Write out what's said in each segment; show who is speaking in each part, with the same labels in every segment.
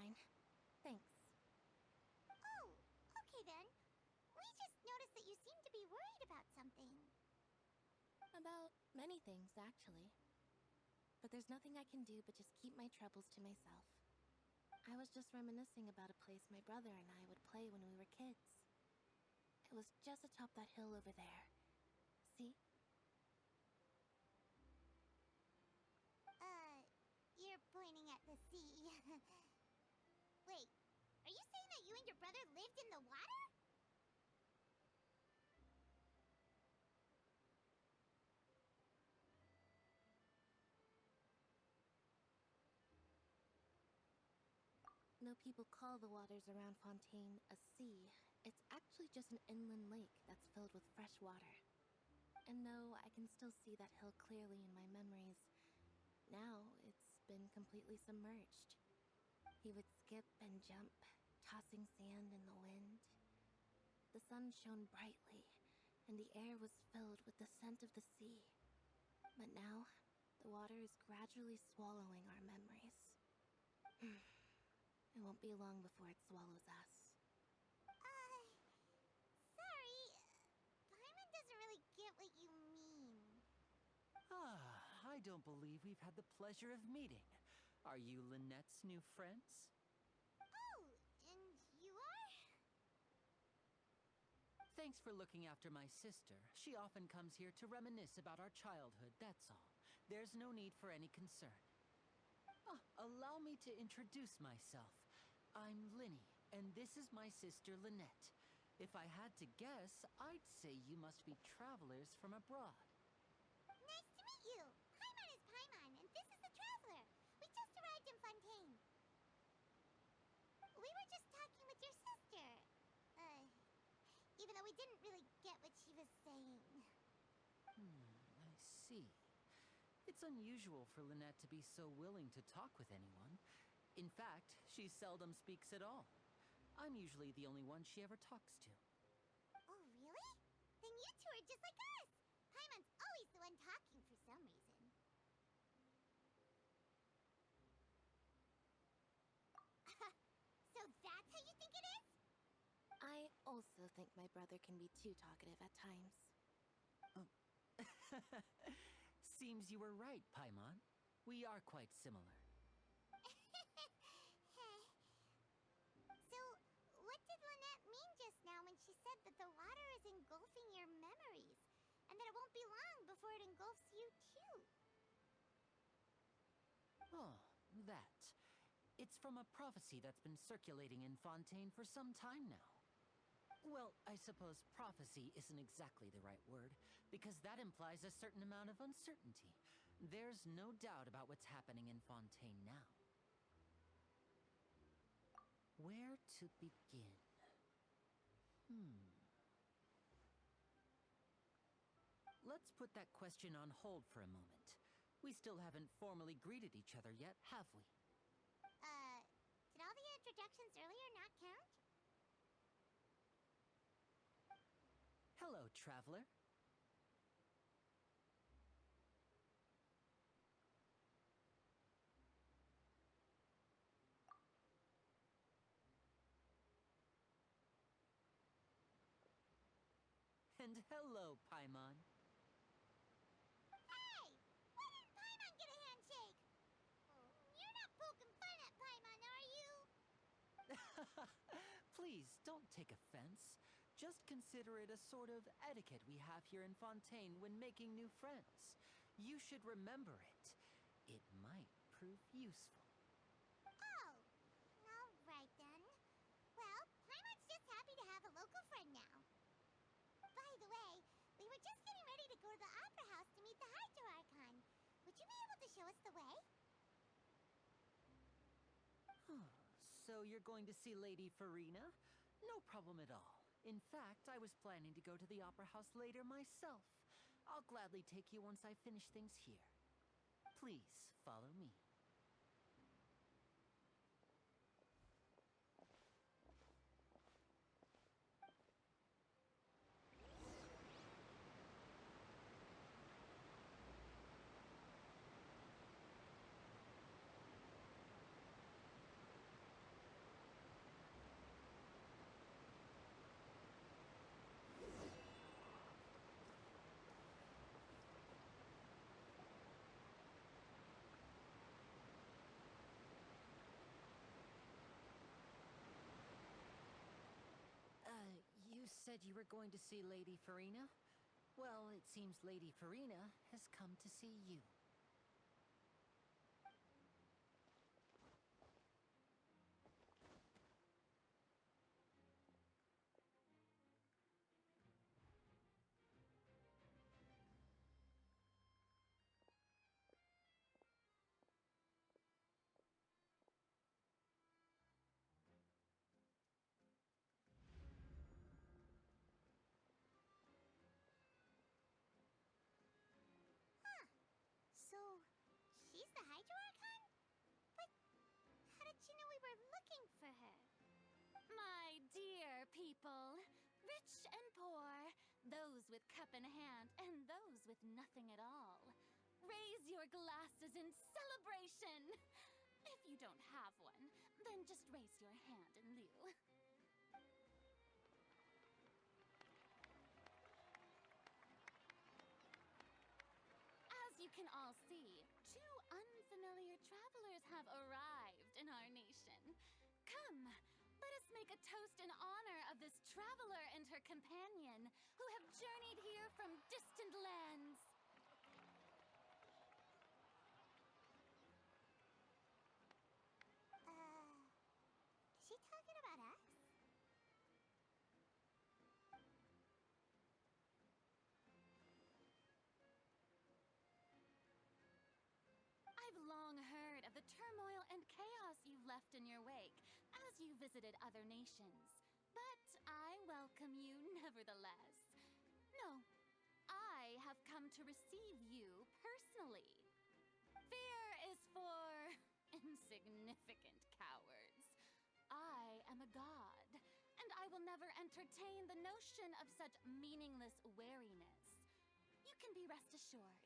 Speaker 1: fine. Thanks.
Speaker 2: Oh, okay then. We just noticed that you seem to be worried about something.
Speaker 1: About many things, actually. But there's nothing I can do but just keep my troubles to myself. I was just reminiscing about a place my brother and I would play when we were kids. It was just atop that hill over there. See?
Speaker 2: You're pointing at the sea. Wait, are you saying that you and your brother lived in the water?
Speaker 1: No, people call the waters around Fontaine a sea. It's actually just an inland lake that's filled with fresh water. And no, I can still see that hill clearly in my memories. Now, it's been completely submerged. He would skip and jump, tossing sand in the wind. The sun shone brightly, and the air was filled with the scent of the sea. But now, the water is gradually swallowing our memories. It won't be long before it swallows us.
Speaker 2: Sorry. Paimon doesn't really get what you mean.
Speaker 3: I don't believe we've had the pleasure of meeting. Are you Lynette's new friends?
Speaker 2: Oh, and you are?
Speaker 3: Thanks for looking after my sister. She often comes here to reminisce about our childhood, that's all. There's no need for any concern. Allow me to introduce myself. I'm Linny, and this is my sister Lynette. If I had to guess, I'd say you must be travelers from abroad.
Speaker 2: Nice to meet you. Paimon is Paimon, and this is the Traveler. We just arrived in Fontaine. We were just talking with your sister. Even though we didn't really get what she was saying.
Speaker 3: I see. It's unusual for Lynette to be so willing to talk with anyone. In fact, she seldom speaks at all. I'm usually the only one she ever talks to.
Speaker 2: Oh, really? Then you two are just like us! Paimon's always the one talking for some reason. So that's how you think it is?
Speaker 1: I also think my brother can be too talkative at times.
Speaker 3: Seems you were right, Paimon. We are quite similar.
Speaker 2: So, what did Lynette mean just now when she said that the water is engulfing your memories? And that it won't be long before it engulfs you too?
Speaker 3: Oh, that. It's from a prophecy that's been circulating in Fontaine for some time now. Well, I suppose prophecy isn't exactly the right word, because that implies a certain amount of uncertainty. There's no doubt about what's happening in Fontaine now. Where to begin? Let's put that question on hold for a moment. We still haven't formally greeted each other yet, have we?
Speaker 2: Did all the introductions earlier not count?
Speaker 3: Hello, traveler. And hello, Paimon.
Speaker 2: Hey! Why didn't Paimon get a handshake? You're not poking fun at Paimon, are you?
Speaker 3: Please, don't take offense. Just consider it a sort of etiquette we have here in Fontaine when making new friends. You should remember it. It might prove useful.
Speaker 2: Oh, all right then. Well, Paimon's just happy to have a local friend now. By the way, we were just getting ready to go to the Opera House to meet the Hydro Archon. Would you be able to show us the way?
Speaker 3: So you're going to see Lady Farina? No problem at all. In fact, I was planning to go to the Opera House later myself. I'll gladly take you once I finish things here. Please, follow me. said you were going to see Lady Farina? Well, it seems Lady Farina has come to see you.
Speaker 2: So, she's the Hydro-Archon? But how did she know we were looking for her?
Speaker 4: My dear people, rich and poor, those with cup in hand and those with nothing at all, raise your glasses in celebration! If you don't have one, then just raise your hand in lieu. As you can all see, two unfamiliar travelers have arrived in our nation. Come, let us make a toast in honor of this traveler and her companion who have journeyed here from distant lands.
Speaker 2: Is she talking about us?
Speaker 4: I've long heard of the turmoil and chaos you've left in your wake as you visited other nations, but I welcome you nevertheless. No, I have come to receive you personally. Fear is for insignificant cowards. I am a god, and I will never entertain the notion of such meaningless wariness. You can be rest assured,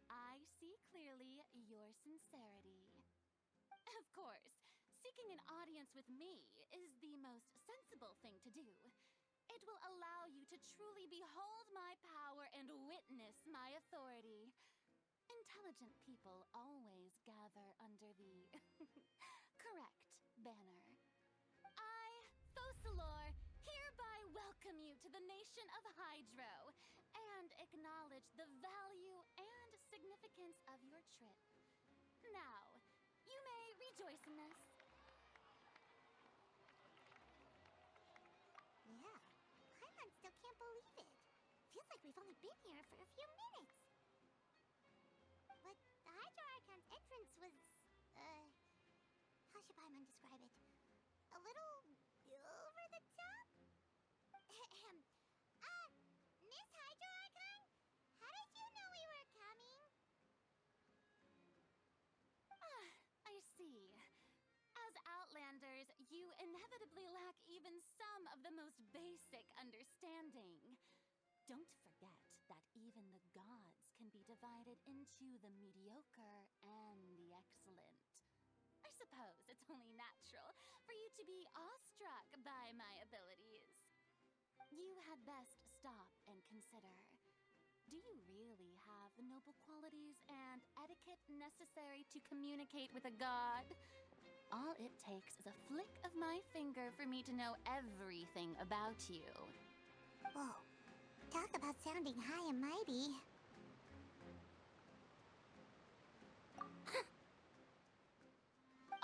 Speaker 4: I see clearly your sincerity. Of course, seeking an audience with me is the most sensible thing to do. It will allow you to truly behold my power and witness my authority. Intelligent people always gather under the correct banner. I, Focalor, hereby welcome you to the nation of Hydro and acknowledge the value and significance of your trip. Now, you may rejoice in this.
Speaker 2: Yeah, Paimon still can't believe it. Feels like we've only been here for a few minutes. But the Hydro-Archon's entrance was, how should Paimon describe it? A little over the top? Ahem. Miss Hydro-Archon? How did you know we were coming?
Speaker 4: I see. As Outlanders, you inevitably lack even some of the most basic understanding. Don't forget that even the gods can be divided into the mediocre and the excellent. I suppose it's only natural for you to be awestruck by my abilities. You had best stop and consider. Do you really have the noble qualities and etiquette necessary to communicate with a god? All it takes is a flick of my finger for me to know everything about you.
Speaker 2: Whoa. Talk about sounding high and mighty.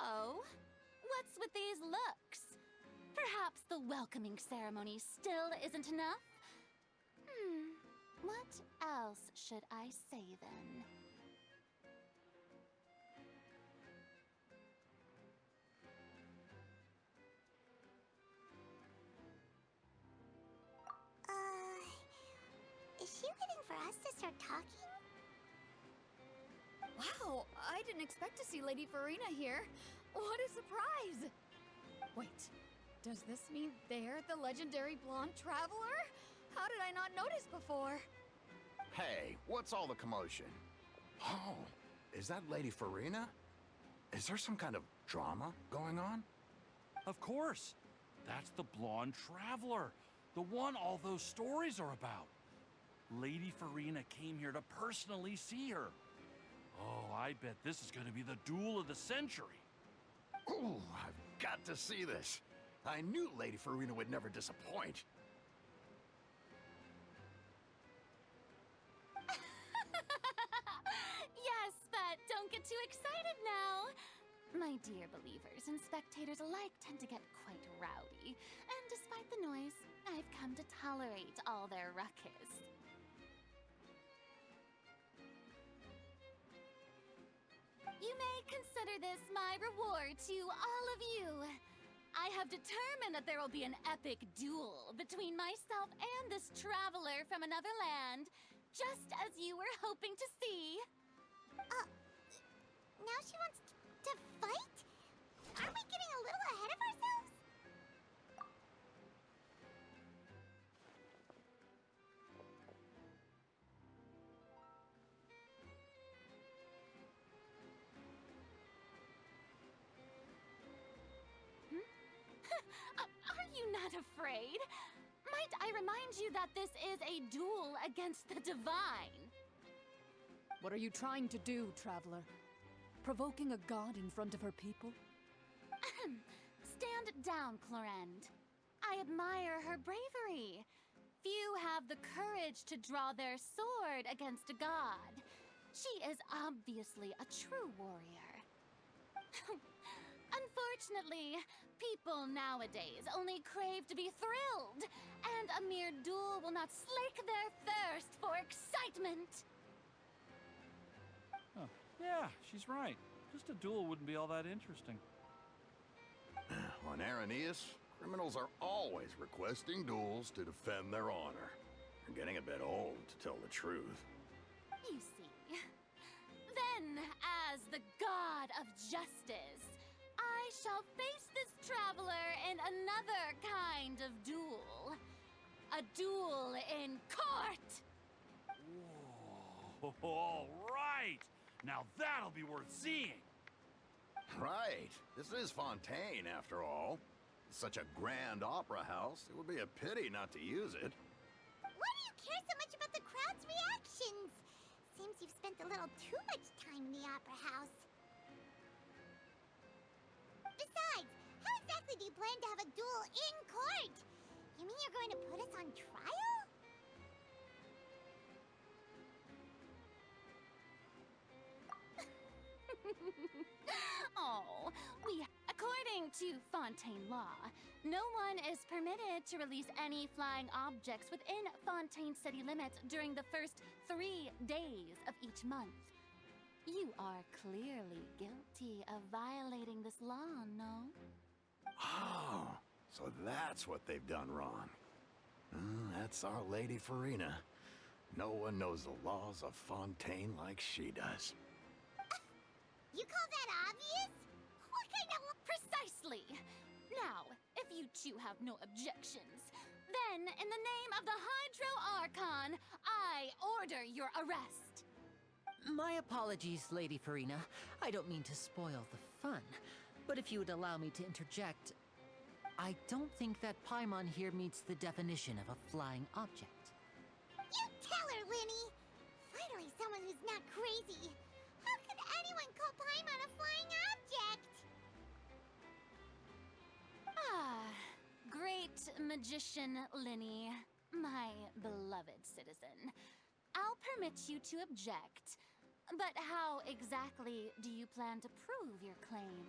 Speaker 4: Oh? What's with these looks? Perhaps the welcoming ceremony still isn't enough? What else should I say then?
Speaker 2: Is she waiting for us to start talking?
Speaker 5: Wow, I didn't expect to see Lady Farina here. What a surprise! Wait, does this mean they're the legendary blonde traveler? How did I not notice before?
Speaker 6: Hey, what's all the commotion? Oh, is that Lady Farina? Is there some kind of drama going on?
Speaker 7: Of course. That's the blonde traveler. The one all those stories are about. Lady Farina came here to personally see her. Oh, I bet this is going to be the duel of the century.
Speaker 6: Ooh, I've got to see this. I knew Lady Farina would never disappoint.
Speaker 4: My dear believers and spectators alike tend to get quite rowdy, and despite the noise, I've come to tolerate all their ruckus. You may consider this my reward to all of you. I have determined that there will be an epic duel between myself and this traveler from another land, just as you were hoping to see.
Speaker 2: Now she wants to fight? Aren't we getting a little ahead of ourselves?
Speaker 4: Are you not afraid? Might I remind you that this is a duel against the divine?
Speaker 5: What are you trying to do, traveler? Provoking a god in front of her people?
Speaker 4: Stand down, Clorend. I admire her bravery. Few have the courage to draw their sword against a god. She is obviously a true warrior. Unfortunately, people nowadays only crave to be thrilled, and a mere duel will not slake their thirst for excitement.
Speaker 7: Oh, yeah, she's right. Just a duel wouldn't be all that interesting.
Speaker 6: On Aranias, criminals are always requesting duels to defend their honor. They're getting a bit old, to tell the truth.
Speaker 4: You see. Then, as the god of justice, I shall face this traveler in another kind of duel. A duel in court!
Speaker 7: Whoa, all right! Now that'll be worth seeing!
Speaker 6: Right. This is Fontaine, after all. It's such a grand opera house, it would be a pity not to use it.
Speaker 2: Why do you care so much about the crowd's reactions? Seems you've spent a little too much time in the opera house. Besides, how exactly do you plan to have a duel in court? You mean you're going to put us on trial?
Speaker 4: Oh, according to Fontaine law, no one is permitted to release any flying objects within Fontaine city limits during the first 3 days of each month. You are clearly guilty of violating this law, no?
Speaker 6: Oh, so that's what they've done wrong. That's our Lady Farina. No one knows the laws of Fontaine like she does.
Speaker 2: You call that obvious? What kind of...
Speaker 4: Precisely! Now, if you two have no objections, then in the name of the Hydro Archon, I order your arrest.
Speaker 3: My apologies, Lady Farina. I don't mean to spoil the fun. But if you would allow me to interject, I don't think that Paimon here meets the definition of a flying object.
Speaker 2: You tell her, Linny! Finally someone who's not crazy. How could anyone call Paimon a flying object?
Speaker 4: Ah, great magician Linny, my beloved citizen. I'll permit you to object, but how exactly do you plan to prove your claim?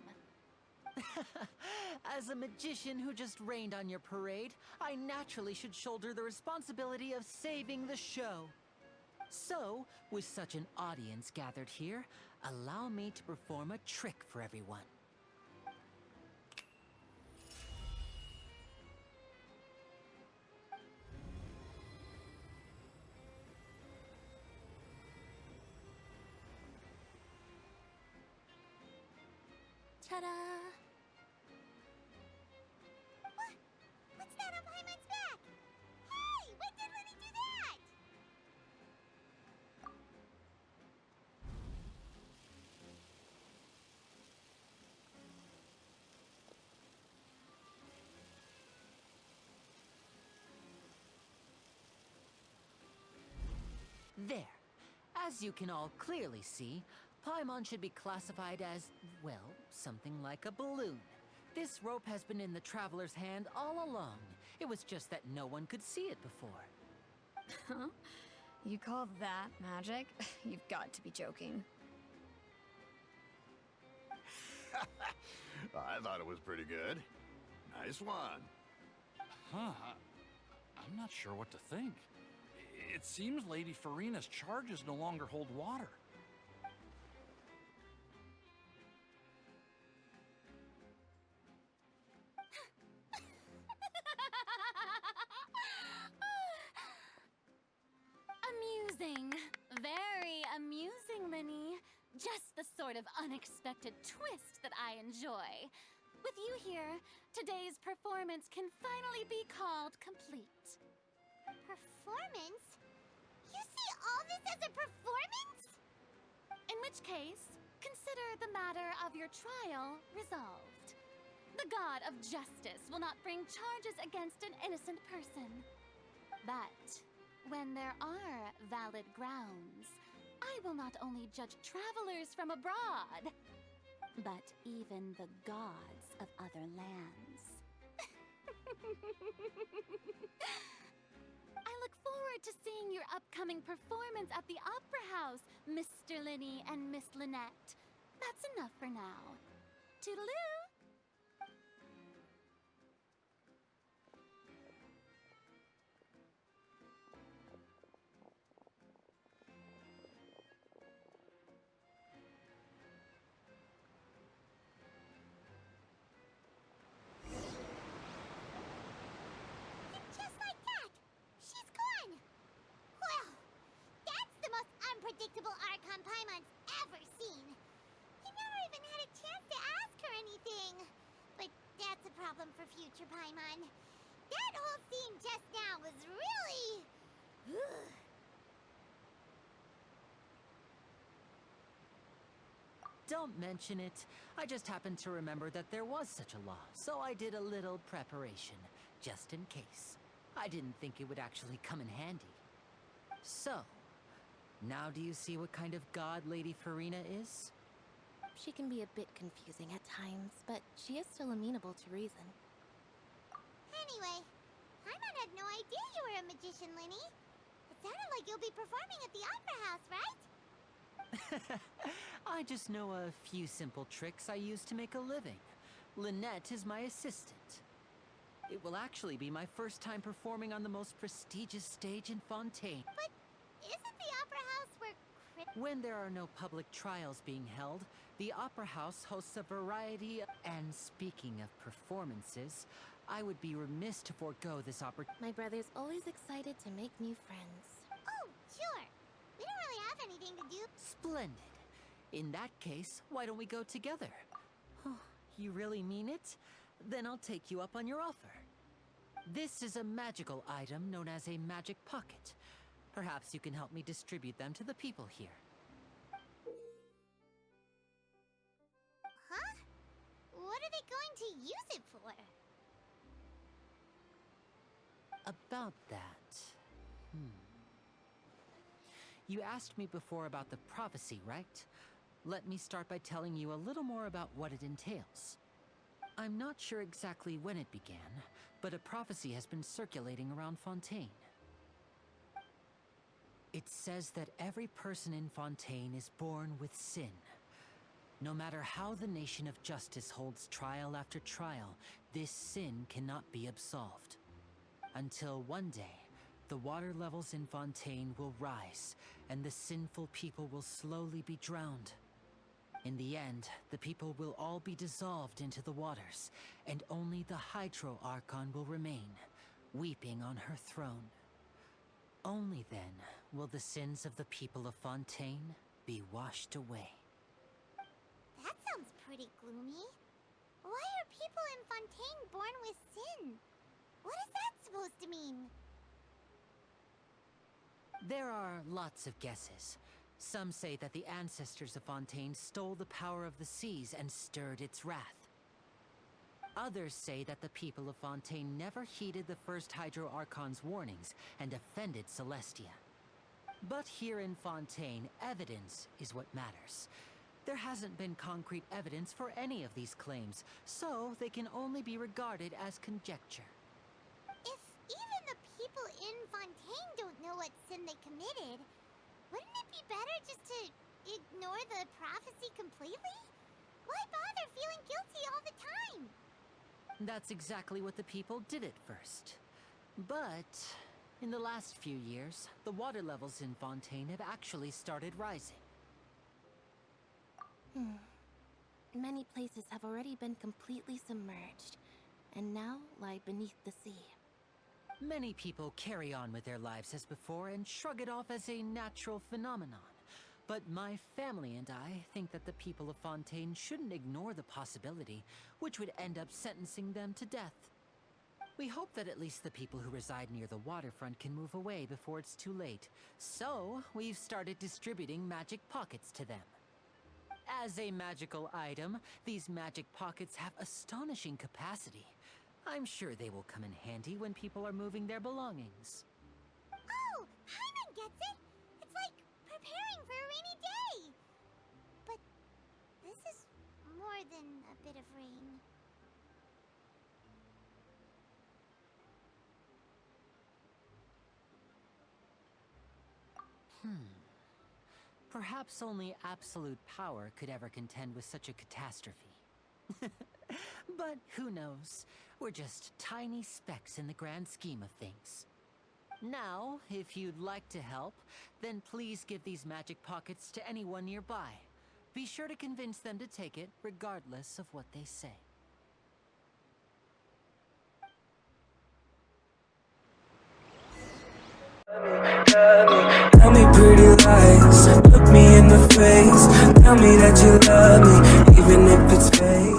Speaker 3: As a magician who just rained on your parade, I naturally should shoulder the responsibility of saving the show. So, with such an audience gathered here, allow me to perform a trick for everyone.
Speaker 4: Ta-da!
Speaker 2: What's that on Paimon's back? Hey, when did Linny do that?
Speaker 3: There. As you can all clearly see, Paimon should be classified as, well, something like a balloon. This rope has been in the traveler's hand all along. It was just that no one could see it before.
Speaker 5: Huh? You call that magic? You've got to be joking.
Speaker 6: I thought it was pretty good. Nice one.
Speaker 7: Huh. I'm not sure what to think. It seems Lady Farina's charges no longer hold water.
Speaker 4: Amusing. Very amusing, Linny. Just the sort of unexpected twist that I enjoy. With you here, today's performance can finally be called complete.
Speaker 2: Performance? You see all this as a performance?
Speaker 4: In which case, consider the matter of your trial resolved. The god of justice will not bring charges against an innocent person. But when there are valid grounds, I will not only judge travelers from abroad, but even the gods of other lands. I look forward to seeing your upcoming performance at the Opera House, Mr. Linny and Miss Lynette. That's enough for now. Toodaloo!
Speaker 2: Just like that, she's gone. Well, that's the most unpredictable Archon Paimon's ever seen. He never even had a chance to ask her anything. But that's a problem for future Paimon. That whole scene just now was really...
Speaker 3: Don't mention it. I just happened to remember that there was such a law, so I did a little preparation, just in case. I didn't think it would actually come in handy. So, now do you see what kind of god Lady Farina is?
Speaker 1: She can be a bit confusing at times, but she is still amenable to reason.
Speaker 2: Anyway, Paimon had no idea you were a magician, Linny. It sounded like you'll be performing at the Opera House, right?
Speaker 3: I just know a few simple tricks I use to make a living. Lynette is my assistant. It will actually be my first time performing on the most prestigious stage in Fontaine.
Speaker 2: But isn't the Opera House where
Speaker 3: When there are no public trials being held, the Opera House hosts a variety of... And speaking of performances, I would be remiss to forego this opportunity.
Speaker 1: My brother's always excited to make new friends.
Speaker 2: Oh, sure. We don't really have anything to do.
Speaker 3: Splendid. In that case, why don't we go together? Oh, you really mean it? Then I'll take you up on your offer. This is a magical item known as a magic pocket. Perhaps you can help me distribute them to the people here.
Speaker 2: Huh? What are they going to use it for?
Speaker 3: About that... You asked me before about the prophecy, right? Let me start by telling you a little more about what it entails. I'm not sure exactly when it began, but a prophecy has been circulating around Fontaine. It says that every person in Fontaine is born with sin. No matter how the nation of justice holds trial after trial, this sin cannot be absolved. Until one day, the water levels in Fontaine will rise, and the sinful people will slowly be drowned. In the end, the people will all be dissolved into the waters, and only the Hydro Archon will remain, weeping on her throne. Only then will the sins of the people of Fontaine be washed away.
Speaker 2: That sounds pretty gloomy. Why are people in Fontaine born with sin? What is that supposed to mean?
Speaker 3: There are lots of guesses. Some say that the ancestors of Fontaine stole the power of the seas and stirred its wrath. Others say that the people of Fontaine never heeded the first Hydro Archon's warnings and offended Celestia. But here in Fontaine, evidence is what matters. There hasn't been concrete evidence for any of these claims, so they can only be regarded as conjecture.
Speaker 2: If even the people in Fontaine don't know what sin they committed, wouldn't it be better just to ignore the prophecy completely? Why bother feeling guilty all the time?
Speaker 3: That's exactly what the people did at first. But in the last few years, the water levels in Fontaine have actually started rising.
Speaker 1: Many places have already been completely submerged, and now lie beneath the sea.
Speaker 3: Many people carry on with their lives as before and shrug it off as a natural phenomenon. But my family and I think that the people of Fontaine shouldn't ignore the possibility, which would end up sentencing them to death. We hope that at least the people who reside near the waterfront can move away before it's too late. So, we've started distributing magic pockets to them. As a magical item, these magic pockets have astonishing capacity. I'm sure they will come in handy when people are moving their belongings.
Speaker 2: Oh, Paimon gets it! It's like preparing for a rainy day! But this is more than a bit of rain.
Speaker 3: Perhaps only absolute power could ever contend with such a catastrophe. But who knows? We're just tiny specks in the grand scheme of things. Now, if you'd like to help, then please give these magic pockets to anyone nearby. Be sure to convince them to take it, regardless of what they say.
Speaker 8: Tell me pretty lies, look me in the face. Tell me that you love me, even if it's fake.